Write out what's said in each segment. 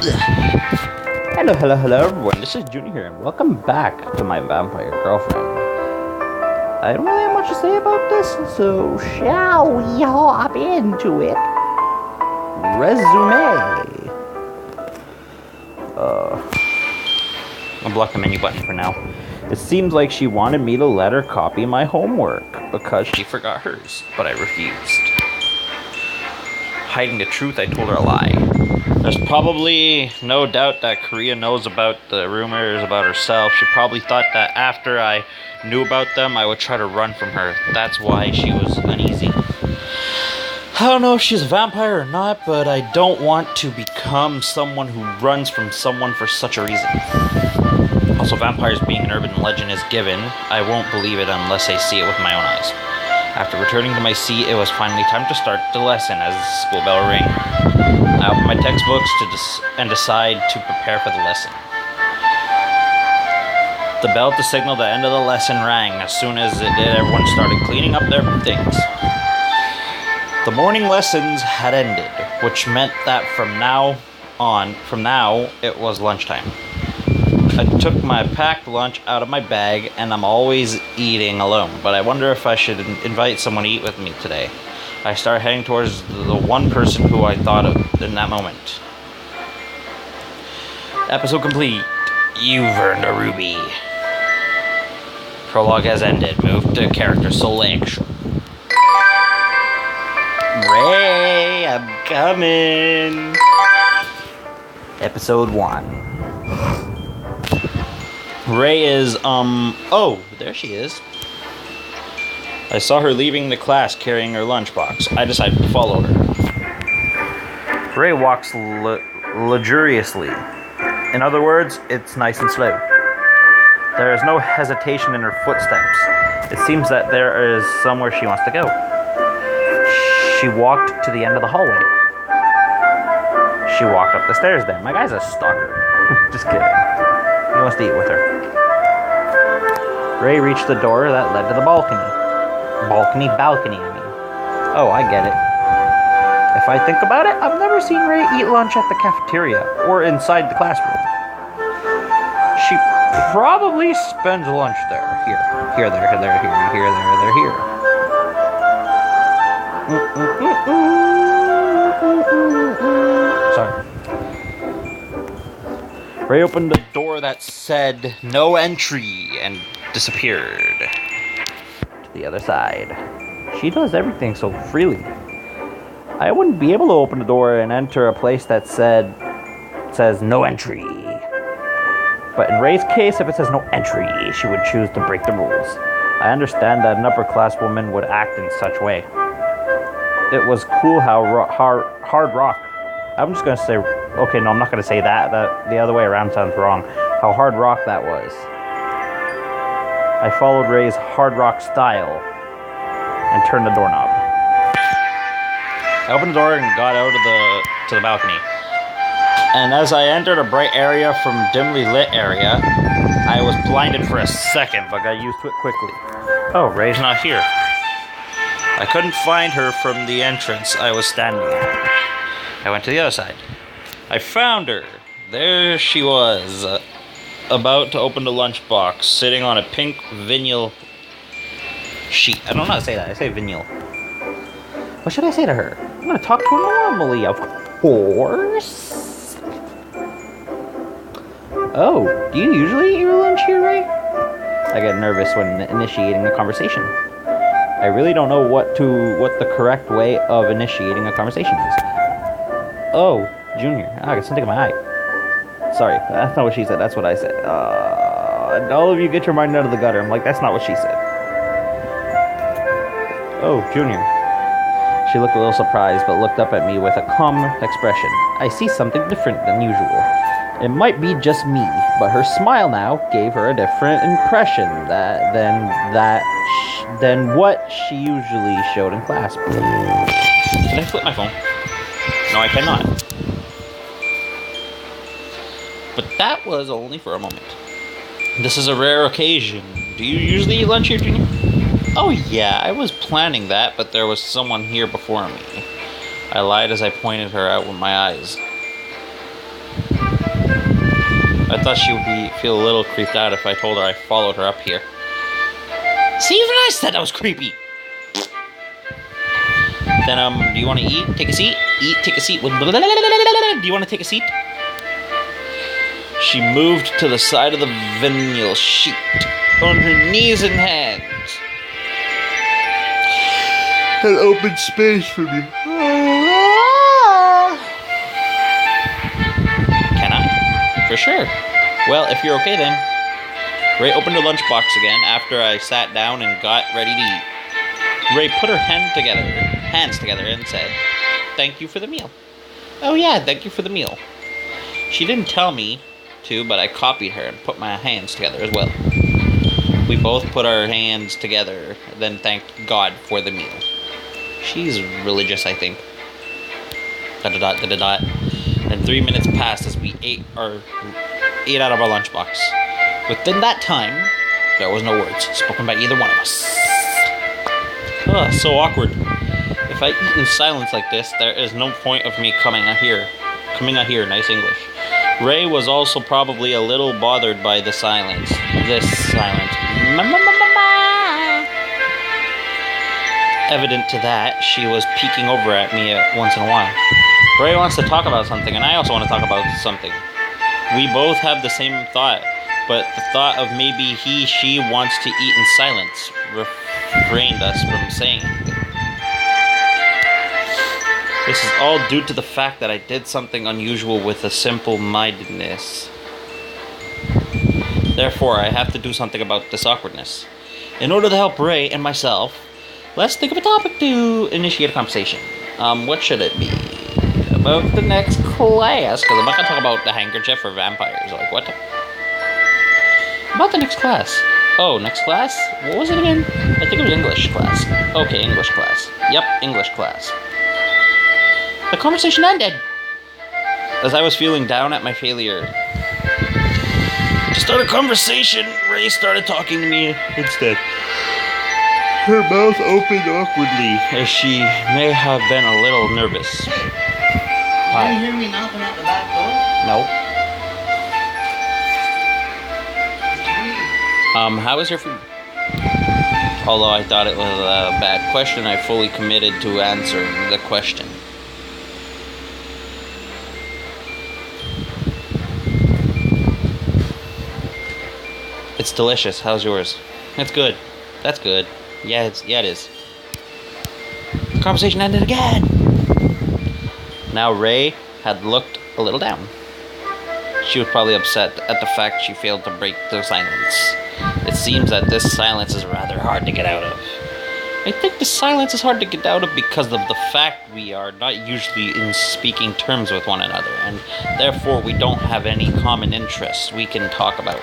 Hello everyone, this is Junior here, and welcome back to my vampire girlfriend. I don't really have much to say about this, so shall we hop into it? Resume. I'll block the menu button for now. It seems like she wanted me to let her copy my homework because she forgot hers, but I refused. Hiding the truth, I told her a lie. There's probably no doubt that Korea knows about the rumors about herself. She probably thought that after I knew about them, I would try to run from her. That's why she was uneasy. I don't know if she's a vampire or not, but I don't want to become someone who runs from someone for such a reason. Also, vampires being an urban legend is given. I won't believe it unless I see it with my own eyes. After returning to my seat, it was finally time to start the lesson as the school bell rang. I opened my textbooks and decide to prepare for the lesson. The bell to signal the end of the lesson rang. As soon as it did, everyone started cleaning up their things. The morning lessons had ended, which meant that from now, it was lunchtime. I took my packed lunch out of my bag, and I'm always eating alone, but I wonder if I should invite someone to eat with me today. I started heading towards the one person who I thought of in that moment. Episode complete. You've earned a ruby. Prologue has ended. Move to character selection. Ray, I'm coming. Episode 1. Ray is, oh, there she is. I saw her leaving the class carrying her lunchbox. I decided to follow her. Ray walks luxuriously. In other words, it's nice and slow. There is no hesitation in her footsteps. It seems that there is somewhere she wants to go. She walked to the end of the hallway. She walked up the stairs then. My guy's a stalker. Just kidding. He wants to eat with her. Ray reached the door that led to the balcony. Balcony, I mean. Oh, I get it. If I think about it, I've never seen Ray eat lunch at the cafeteria or inside the classroom. She probably spends lunch there. Here, there, here. Sorry. Ray opened the door that said no entry and disappeared to the other side. She does everything so freely. I wouldn't be able to open the door and enter a place that says no entry. But in Ray's case, if it says no entry, she would choose to break the rules. I understand that an upper class woman would act in such way. It was cool how Hard Rock. I'm just gonna say, okay, no, I'm not gonna say that. The other way around sounds wrong. How Hard Rock that was. I followed Ray's Hard Rock style and turned the doorknob. I opened the door and got out to the balcony. And as I entered a bright area from dimly lit area, I was blinded for a second, but got used to it quickly. Oh, Ray's not here. I couldn't find her from the entrance I was standing at. I went to the other side. I found her. There she was, about to open the lunchbox, sitting on a pink vinyl sheet. I don't know how to say that. I say vinyl. What should I say to her? I'm going to talk to her normally, of course. Oh, do you usually eat your lunch here, Ray? I get nervous when initiating a conversation. I really don't know what the correct way of initiating a conversation is. Oh, Junior. I got something in my eye. Sorry, that's not what she said. That's what I said. All of you get your mind out of the gutter. I'm like, that's not what she said. Oh, Junior. She looked a little surprised, but looked up at me with a calm expression. I see something different than usual. It might be just me, but her smile now gave her a different impression than what she usually showed in class. Can I flip my phone? No, I cannot. But that was only for a moment. This is a rare occasion. Do you usually eat lunch here, Junior? Oh yeah, I was planning that, but there was someone here before me. I lied as I pointed her out with my eyes. I thought she would feel a little creeped out if I told her I followed her up here. See, even I said that was creepy. Then, do you want to eat? Take a seat? Eat, take a seat. Do you want to take a seat? She moved to the side of the vinyl sheet on her knees and hands. An open space for me. Can I? For sure. Well, if you're okay then. Ray opened her lunchbox again after I sat down and got ready to eat. Ray put her hands together and said, "Thank you for the meal." Oh yeah, thank you for the meal. She didn't tell me to, but I copied her and put my hands together as well. We both put our hands together, then thanked God for the meal. She's religious, I think. And 3 minutes passed as we ate out of our lunchbox. Within that time, there was no words spoken by either one of us. Ugh, so awkward. If I eat in silence like this, there is no point of me coming out here, nice English. Ray was also probably a little bothered by the silence. Evident to that, she was peeking over at me once in a while. Ray wants to talk about something, and I also want to talk about something. We both have the same thought, but the thought of maybe she wants to eat in silence refrained us from saying anything. This is all due to the fact that I did something unusual with a simple-mindedness. Therefore, I have to do something about this awkwardness. In order to help Ray and myself, let's think of a topic to initiate a conversation. What should it be? About the next class, because I'm not going to talk about the handkerchief or vampires. Like, what? About the next class. Oh, next class? What was it again? I think it was English class. Okay, English class. Yep, English class. The conversation ended. As I was feeling down at my failure to start a conversation, Ray started talking to me instead. Her mouth opened awkwardly, as she may have been a little nervous. Can you hear me knocking at the back door? No. How was your food? Although I thought it was a bad question, I fully committed to answering the question. It's delicious. How's yours? It's good. That's good. Yeah, it is. The conversation ended again. Now Ray had looked a little down. She was probably upset at the fact she failed to break the silence. It seems that this silence is rather hard to get out of. I think the silence is hard to get out of because of the fact we are not usually in speaking terms with one another, and therefore we don't have any common interests we can talk about.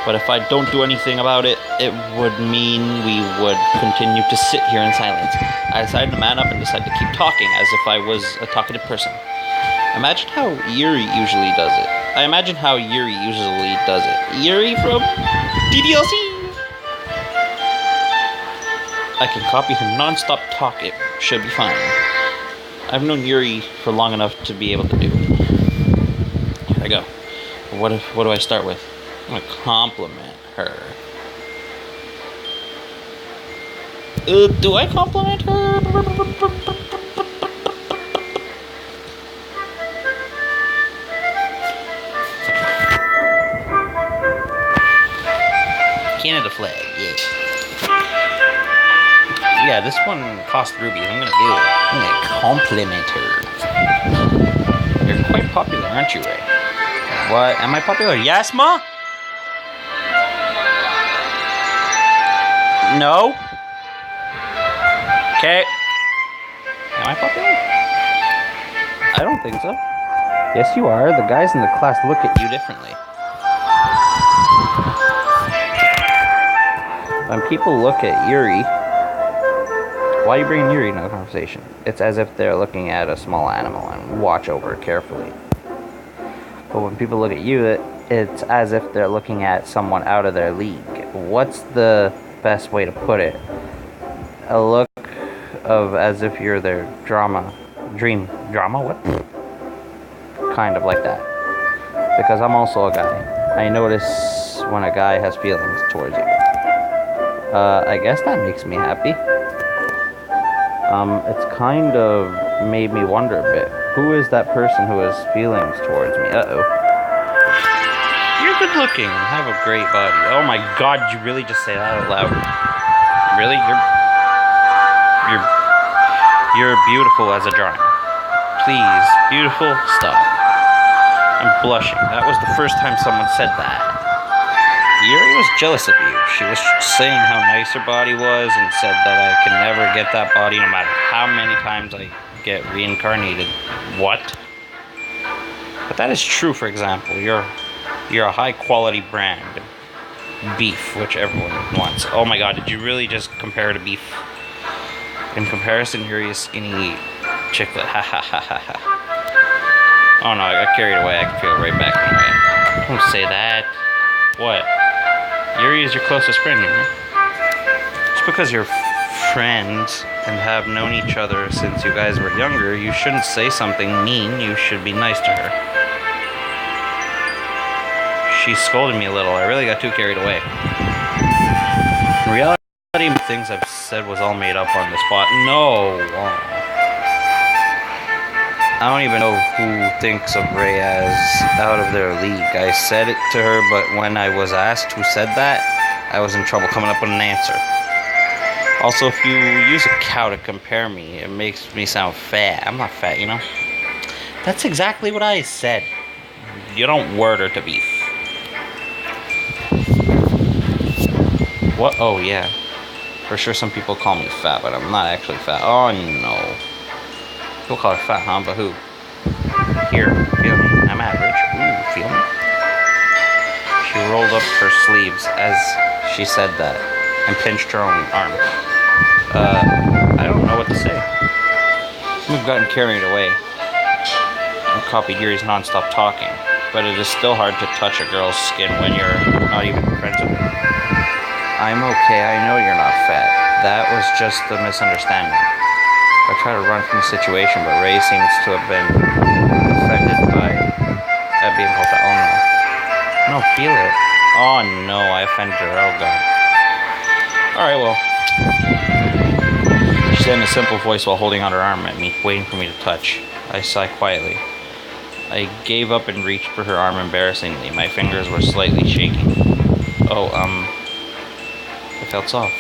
But if I don't do anything about it, it would mean we would continue to sit here in silence. I decided to man up and decide to keep talking as if I was a talkative person. Imagine how Yuri usually does it. Yuri from DDLC! I can copy her non-stop talk. It should be fine. I've known Yuri for long enough to be able to do it. Here I go. What do I start with? I'm gonna compliment her. Do I compliment her? Canada flag, yeah. Yeah, this one cost rubies. I'm gonna do it. I'm gonna compliment her. You're quite popular, aren't you, Ray? What? Am I popular? Yes, Ma? No? Okay. Am I popular? I don't think so. Yes, you are. The guys in the class look at you differently. When people look at Yuri, why are you bringing Yuri into the conversation? It's as if they're looking at a small animal and watch over it carefully. But when people look at you, it's as if they're looking at someone out of their league. What's the best way to put it? A look of as if you're their dream drama? What? Kind of like that. because I'm also a guy. I notice when a guy has feelings towards you. I guess that makes me happy. It's kind of made me wonder a bit. Who is that person who has feelings towards me? Uh-oh. You're good looking and have a great body. Oh my god, you really just say that out loud? Really? You're beautiful as a drawing. Please, beautiful, stop. I'm blushing. That was the first time someone said that. Yuri was jealous of you. She was saying how nice her body was and said that I can never get that body no matter how many times I get reincarnated. What? But that is true, for example. You're a high quality brand. Beef, which everyone wants. Oh my god, did you really just compare her to beef? In comparison, Yuri is skinny chicklet. Ha ha ha ha ha. Oh no, I got carried away. I can feel it right back in the way. Don't say that. What? Yuri is your closest friend, you know? Just because you're friends and have known each other since you guys were younger, you shouldn't say something mean. You should be nice to her. She scolded me a little. I really got too carried away. In reality, the things I've said was all made up on the spot. No. I don't even know who thinks of Ray as out of their league. I said it to her, but when I was asked who said that, I was in trouble coming up with an answer. Also, if you use a cow to compare me, it makes me sound fat. I'm not fat, you know? That's exactly what I said. You don't word her to beef. What? Oh, yeah. For sure some people call me fat, but I'm not actually fat. Oh, no. People call her fat, huh? But who? Here, feel me. I'm average. Ooh, feel me? She rolled up her sleeves as she said that and pinched her own arm. I don't know what to say. We've gotten carried away and copied Yuri's non-stop talking, but it is still hard to touch a girl's skin when you're not even friends with her. I'm okay, I know you're not fat. That was just a misunderstanding. I tried to run from the situation, but Ray seems to have been offended by being called fat. Oh no. No, feel it. Oh no, I offended her. Oh god. Alright, well. She said in a simple voice while holding out her arm at me, waiting for me to touch. I sighed quietly. I gave up and reached for her arm embarrassingly. My fingers were slightly shaking. Oh, it felt soft.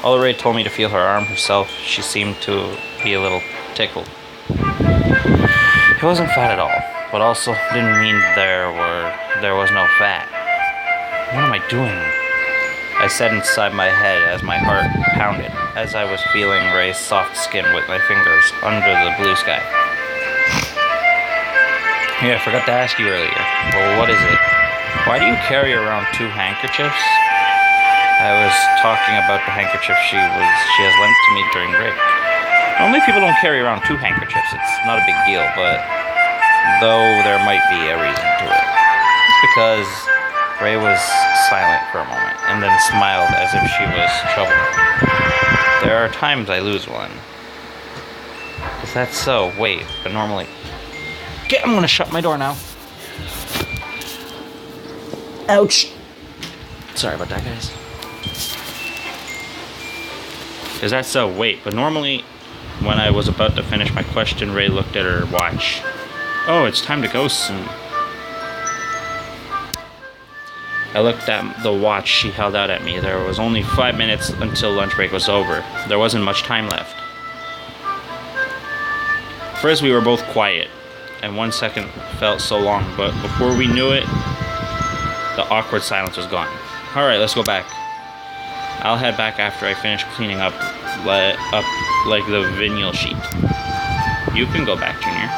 Although Ray told me to feel her arm herself, she seemed to be a little tickled. It wasn't fat at all, but also didn't mean there was no fat. What am I doing? I said inside my head as my heart pounded, as I was feeling Ray's soft skin with my fingers under the blue sky. Yeah, I forgot to ask you earlier. Well, what is it? Why do you carry around 2 handkerchiefs? I was talking about the handkerchief she has lent to me during break. Normally people don't carry around 2 handkerchiefs. It's not a big deal, but though there might be a reason to it. It's because Ray was silent for a moment and then smiled as if she was troubled. There are times I lose one. Is that so? Wait, but normally... I'm gonna shut my door now. Ouch. Sorry about that, guys. Is that so? Wait, but normally when I was about to finish my question, Ray looked at her watch. Oh, it's time to go soon. I looked at the watch she held out at me. There was only 5 minutes until lunch break was over. There wasn't much time left. First, we were both quiet, and 1 second felt so long, but before we knew it, the awkward silence was gone. Alright, let's go back. I'll head back after I finish cleaning up like the vinyl sheet. You can go back, Junior.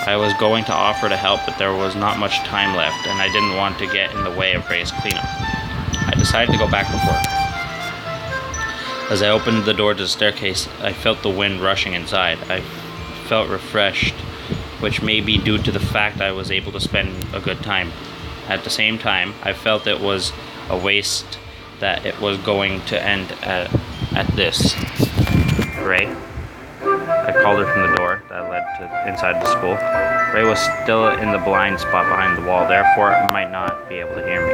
I was going to offer to help, but there was not much time left, and I didn't want to get in the way of Ray's cleanup. I decided to go back before. As I opened the door to the staircase, I felt the wind rushing inside. I felt refreshed, which may be due to the fact I was able to spend a good time. At the same time, I felt it was a waste that it was going to end at this. Ray? I called her from the door that led to inside the school. Ray was still in the blind spot behind the wall, therefore might not be able to hear me.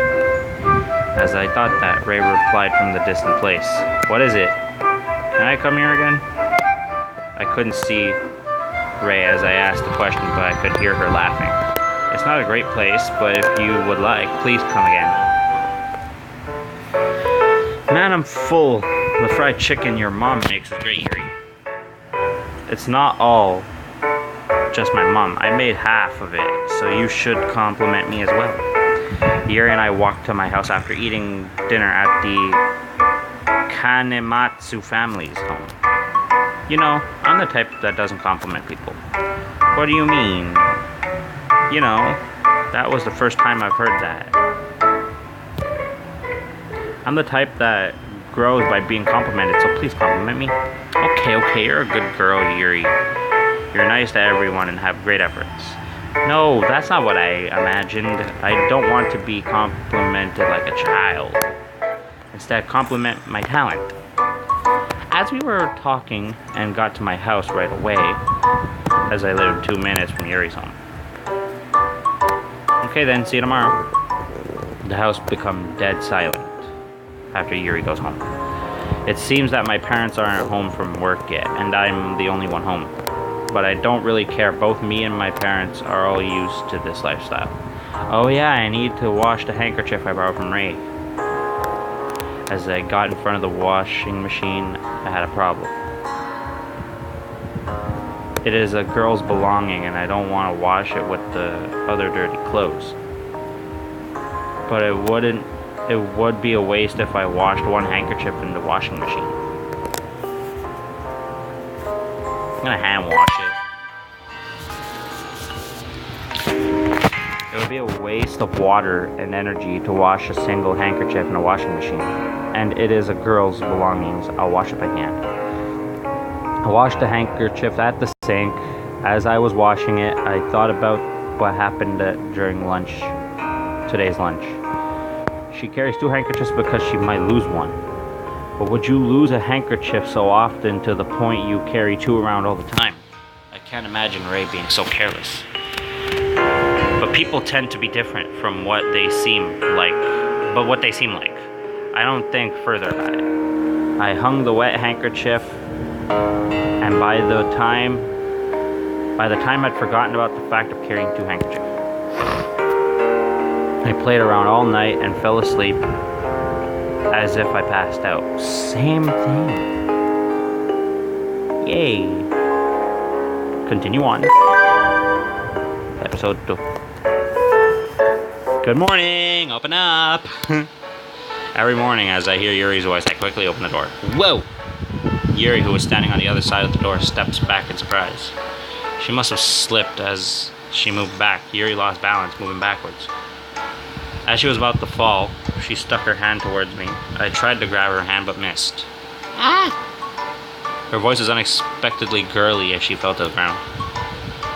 As I thought that, Ray replied from the distant place. What is it? Can I come here again? I couldn't see Ray as I asked the question, but I could hear her laughing. It's not a great place, but if you would like, please come again. Man, I'm full. The fried chicken your mom makes is great, Yuri. It's not all just my mom. I made half of it, so you should compliment me as well. Yuri and I walked to my house after eating dinner at the Kanematsu family's home. You know, I'm the type that doesn't compliment people. What do you mean? You know, that was the first time I've heard that. I'm the type that grows by being complimented, so please compliment me. Okay, you're a good girl, Yuri. You're nice to everyone and have great efforts. No, that's not what I imagined. I don't want to be complimented like a child. Instead, compliment my talent. As we were talking and got to my house right away, as I lived 2 minutes from Yuri's home. Okay then, see you tomorrow. The house became dead silent after Yuri goes home. It seems that my parents aren't home from work yet, and I'm the only one home. But I don't really care. Both me and my parents are all used to this lifestyle. Oh yeah, I need to wash the handkerchief I borrowed from Ray. As I got in front of the washing machine, I had a problem. It is a girl's belonging and I don't want to wash it with the other dirty clothes. But it would be a waste if I washed one handkerchief in the washing machine. I'm gonna hand wash it. It would be a waste of water and energy to wash a single handkerchief in a washing machine. And it is a girl's belongings. I'll wash it by hand. I washed the handkerchief at the sink. As I was washing it, I thought about what happened during lunch, today's lunch. She carries 2 handkerchiefs because she might lose one. But would you lose a handkerchief so often to the point you carry 2 around all the time? I can't imagine Ray being so careless. But people tend to be different from what they seem like. I don't think further about it. I hung the wet handkerchief, and by the time I'd forgotten about the fact of carrying 2 handkerchiefs. I played around all night and fell asleep as if I passed out. Same thing. Yay. Continue on. Episode 2. Good morning. Open up. Every morning as I hear Yuri's voice, I quickly open the door. Whoa! Yuri, who was standing on the other side of the door, steps back in surprise. She must have slipped as she moved back. Yuri lost balance, moving backwards. As she was about to fall, she stuck her hand towards me. I tried to grab her hand but missed. Ah! Her voice was unexpectedly girly as she fell to the ground.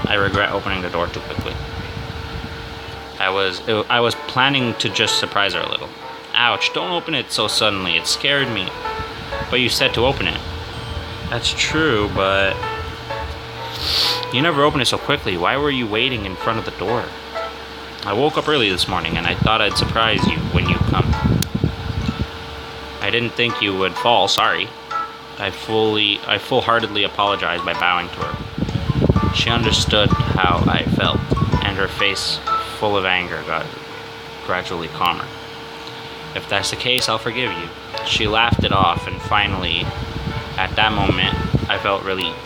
I regret opening the door too quickly. I was planning to just surprise her a little. Ouch, don't open it so suddenly. It scared me. But you said to open it. That's true, but you never opened it so quickly. Why were you waiting in front of the door? I woke up early this morning and I thought I'd surprise you when you come. I didn't think you would fall, sorry. I full-heartedly apologized by bowing to her. She understood how I felt, and her face, full of anger, got gradually calmer. If that's the case, I'll forgive you. She laughed it off, and finally, at that moment, I felt relieved.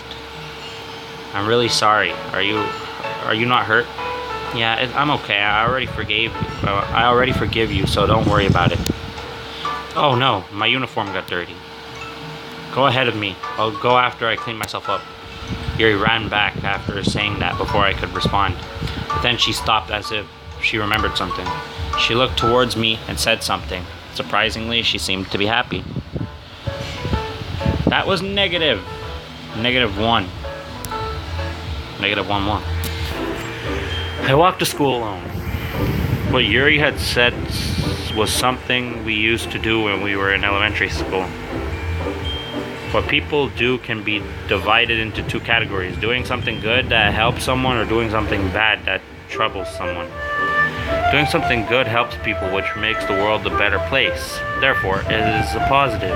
I'm really sorry. Are you not hurt? Yeah, I'm okay. I already forgive you, so don't worry about it. Oh no, my uniform got dirty. Go ahead of me. I'll go after I clean myself up. Yuri ran back after saying that before I could respond. But then she stopped as if she remembered something. She looked towards me and said something. Surprisingly, she seemed to be happy. That was negative. -1. -1. I walked to school alone. What Yuri had said was something we used to do when we were in elementary school. What people do can be divided into two categories: doing something good that helps someone, or doing something bad that troubles someone. Doing something good helps people, which makes the world a better place. Therefore, it is a positive.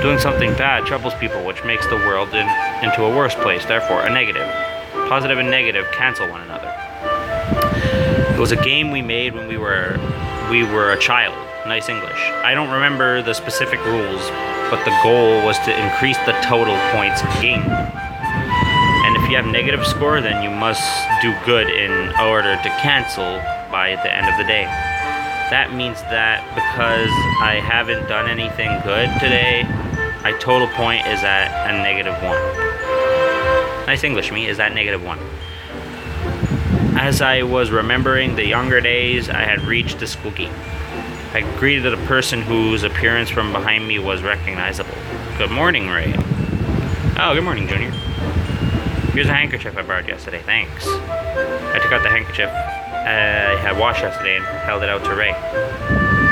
Doing something bad troubles people, which makes the world into a worse place. Therefore, a negative. Positive and negative cancel one another. It was a game we made when we were a child. Nice English. I don't remember the specific rules, but the goal was to increase the total points gained. And if you have negative score, then you must do good in order to cancel by the end of the day. That means that because I haven't done anything good today, my total point is at a -1. Nice English, me, is at -1. As I was remembering the younger days, I had reached the school gate. I greeted a person whose appearance from behind me was recognizable. Good morning, Ray. Oh, good morning, Junior. Here's a handkerchief I borrowed yesterday, thanks. I took out the handkerchief I had washed yesterday and held it out to Ray.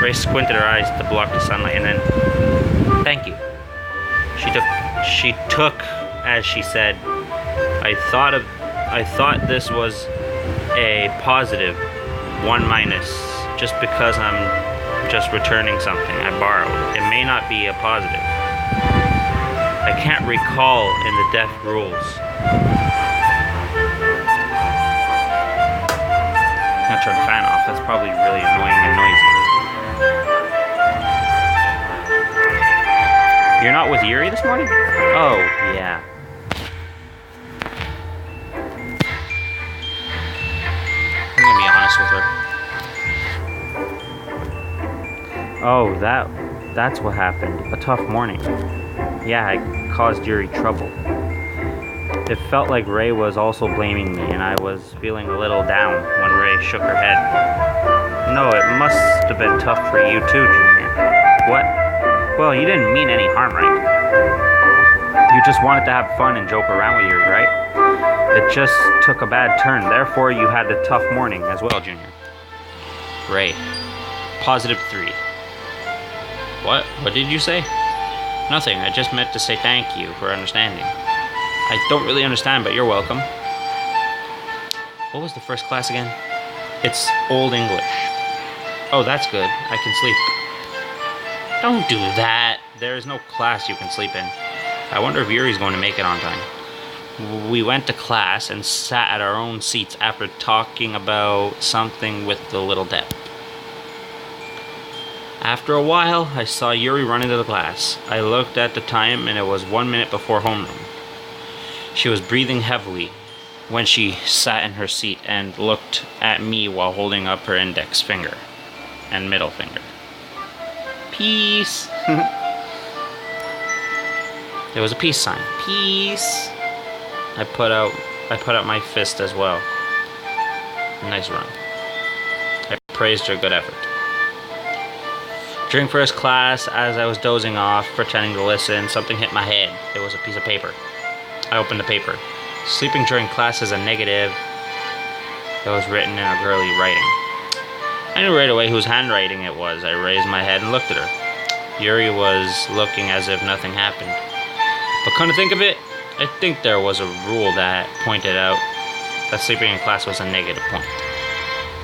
Ray squinted her eyes to block the sunlight and then, thank you. She took, as she said, I thought this was a positive 1-, just because I'm just returning something I borrowed. It may not be a positive. I can't recall in the deaf rules. I'm gonna turn the fan off. That's probably really annoying and noisy. You're not with Yuri this morning? Oh, yeah. I'm gonna be honest with her. Oh, that's what happened. A tough morning. Yeah, I caused Yuri trouble. It felt like Ray was also blaming me, and I was feeling a little down when Ray shook her head. No, it must have been tough for you too, Junior. What? Well, you didn't mean any harm, right? You just wanted to have fun and joke around with Yuri, right? It just took a bad turn, therefore you had a tough morning as well, Junior. Ray. +3. What? What did you say? Nothing, I just meant to say thank you for understanding. I don't really understand, but you're welcome. What was the first class again? It's Old English. Oh, that's good. I can sleep. Don't do that. There is no class you can sleep in. I wonder if Yuri's going to make it on time. We went to class and sat at our own seats after talking about something with the little Deb. After a while, I saw Yuri run into the class. I looked at the time and it was 1 minute before homeroom. She was breathing heavily when she sat in her seat and looked at me while holding up her index finger and middle finger. Peace. There was a peace sign. Peace. I put out my fist as well. Nice run. I praised her good effort. During first class, as I was dozing off, pretending to listen, something hit my head. It was a piece of paper. I opened the paper. Sleeping during class is a negative. It was written in a girly writing. I knew right away whose handwriting it was. I raised my head and looked at her. Yuri was looking as if nothing happened. But come to think of it, I think there was a rule that pointed out that sleeping in class was a negative point.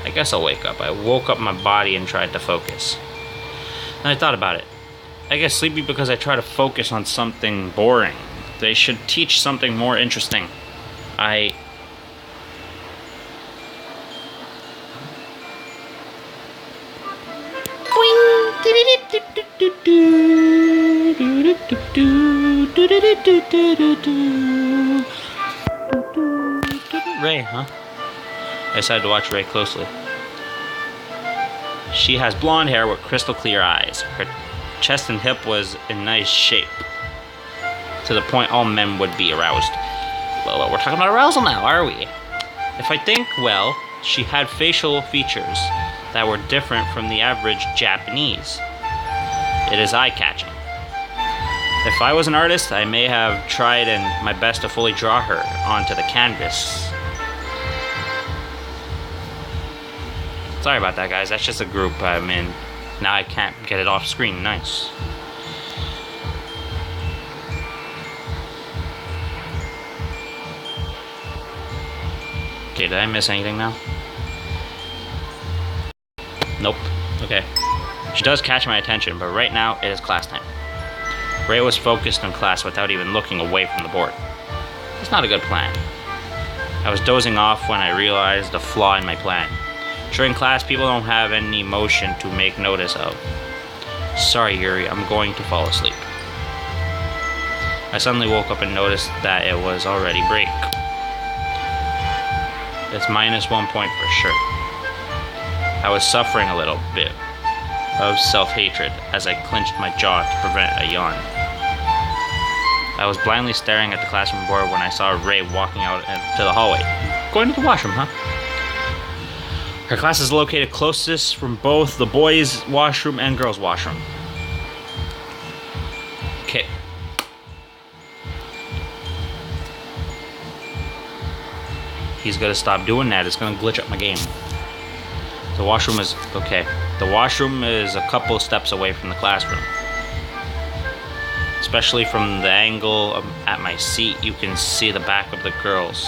I guess I'll wake up. I woke up my body and tried to focus. And I thought about it. I get sleepy because I try to focus on something boring. They should teach something more interesting. Ray, huh? I decided to watch Ray closely. She has blonde hair with crystal clear eyes. Her chest and hip was in nice shape, to the point all men would be aroused. Well, we're talking about arousal now, are we? If I think well, she had facial features that were different from the average Japanese. It is eye-catching. If I was an artist, I may have tried my best to fully draw her onto the canvas. Sorry about that, guys. That's just a group I'm in. Now I can't get it off screen. Nice. Okay, did I miss anything now? Nope. Okay. She does catch my attention, but right now it is class time. Ray was focused on class without even looking away from the board. It's not a good plan. I was dozing off when I realized the flaw in my plan. During class, people don't have any motion to make notice of. Sorry, Yuri, I'm going to fall asleep. I suddenly woke up and noticed that it was already break. It's -1 point for sure. I was suffering a little bit of self-hatred as I clenched my jaw to prevent a yawn. I was blindly staring at the classroom board when I saw Ray walking out into the hallway. Going to the washroom, huh? Her class is located closest from both the boys' washroom and girls' washroom. Okay. He's gonna stop doing that. It's gonna glitch up my game. The washroom is... okay. The washroom is a couple steps away from the classroom. Especially from the angle at my seat, you can see the back of the girls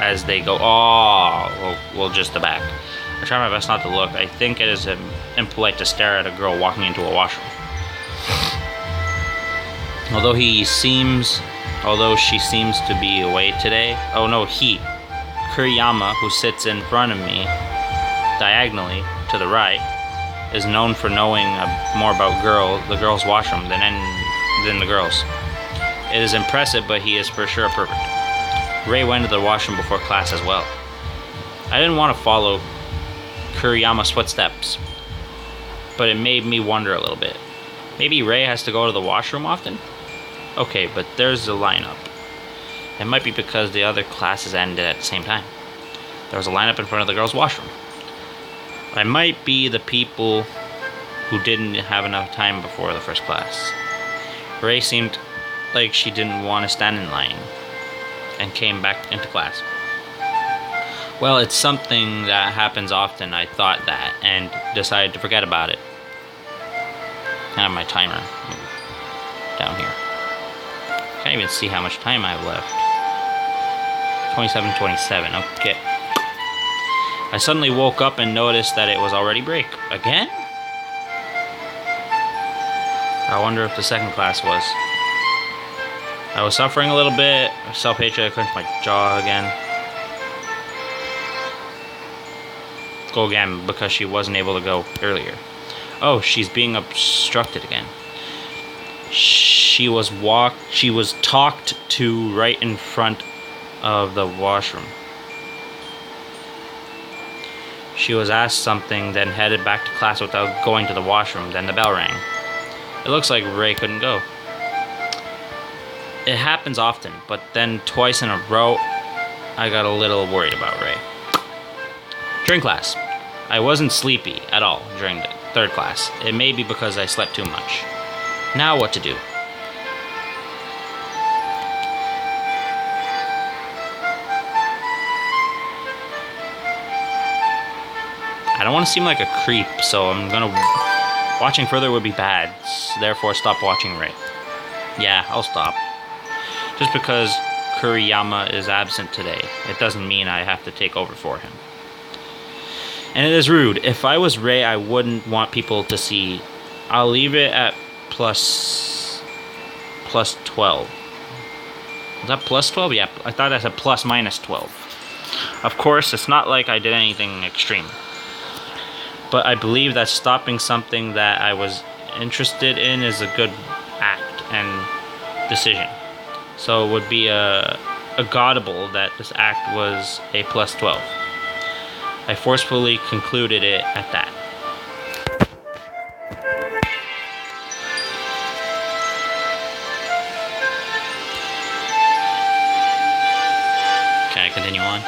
as they go... oh, well, just the back. I try my best not to look. I think it is impolite to stare at a girl walking into a washroom. Although she seems to be away today... oh no, Kuriyama, who sits in front of me, diagonally to the right, is known for knowing more about the girls' washroom than the girls. It is impressive, but he is for sure a pervert. Ray went to the washroom before class as well. I didn't want to follow Kuriyama's footsteps, but it made me wonder a little bit. Maybe Ray has to go to the washroom often? Okay, but there's the lineup. It might be because the other classes ended at the same time. There was a lineup in front of the girls' washroom. I might be the people who didn't have enough time before the first class. Ray seemed like she didn't want to stand in line and came back into class. Well, it's something that happens often. I thought that and decided to forget about it. I have my timer down here. Can't even see how much time I have left. 27:27. Okay. I suddenly woke up and noticed that it was already break. Again? I wonder if the second class was. I was suffering a little bit. Self-hatred. I clenched my jaw again. Go again because she wasn't able to go earlier. Oh, she's being obstructed again. She was talked to right in front of the washroom. She was asked something, then headed back to class without going to the washroom. Then the bell rang. It looks like Ray couldn't go. It happens often, but then twice in a row, I got a little worried about Ray. During class, I wasn't sleepy at all during the third class. It may be because I slept too much. Now what to do? I don't want to seem like a creep, so watching further would be bad. Therefore, stop watching Ray. Yeah, I'll stop. Just because Kuriyama is absent today, it doesn't mean I have to take over for him. And it is rude. If I was Ray, I wouldn't want people to see. I'll leave it at plus 12. Is that plus 12? Yeah, I thought that's a plus minus 12. Of course, it's not like I did anything extreme. But I believe that stopping something that I was interested in is a good act and decision. So it would be a godable that this act was a plus 12. I forcefully concluded it at that. Can I continue on?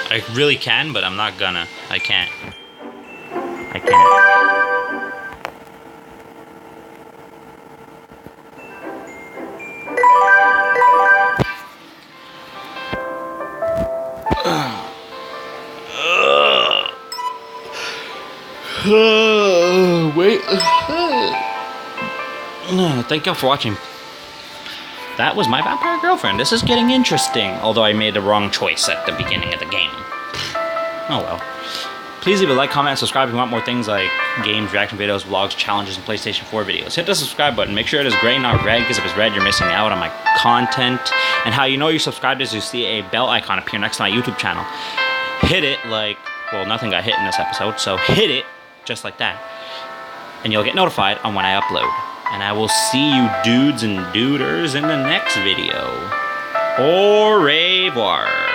I really can, but I'm not gonna. I can't. I can't. Wait. Thank you all for watching. that was my vampire girlfriend. This is getting interesting, although I made the wrong choice at the beginning of the game. Oh well. Please leave a like, comment, and subscribe if you want more things like games, reaction videos, vlogs, challenges, and PlayStation 4 videos. Hit the subscribe button. Make sure it is gray, not red, because if it's red, you're missing out on my content. And how you know you're subscribed is you see a bell icon appear next to my YouTube channel. Hit it like, well, nothing got hit in this episode, so hit it just like that. And you'll get notified on when I upload. And I will see you dudes and duders in the next video. Au revoir.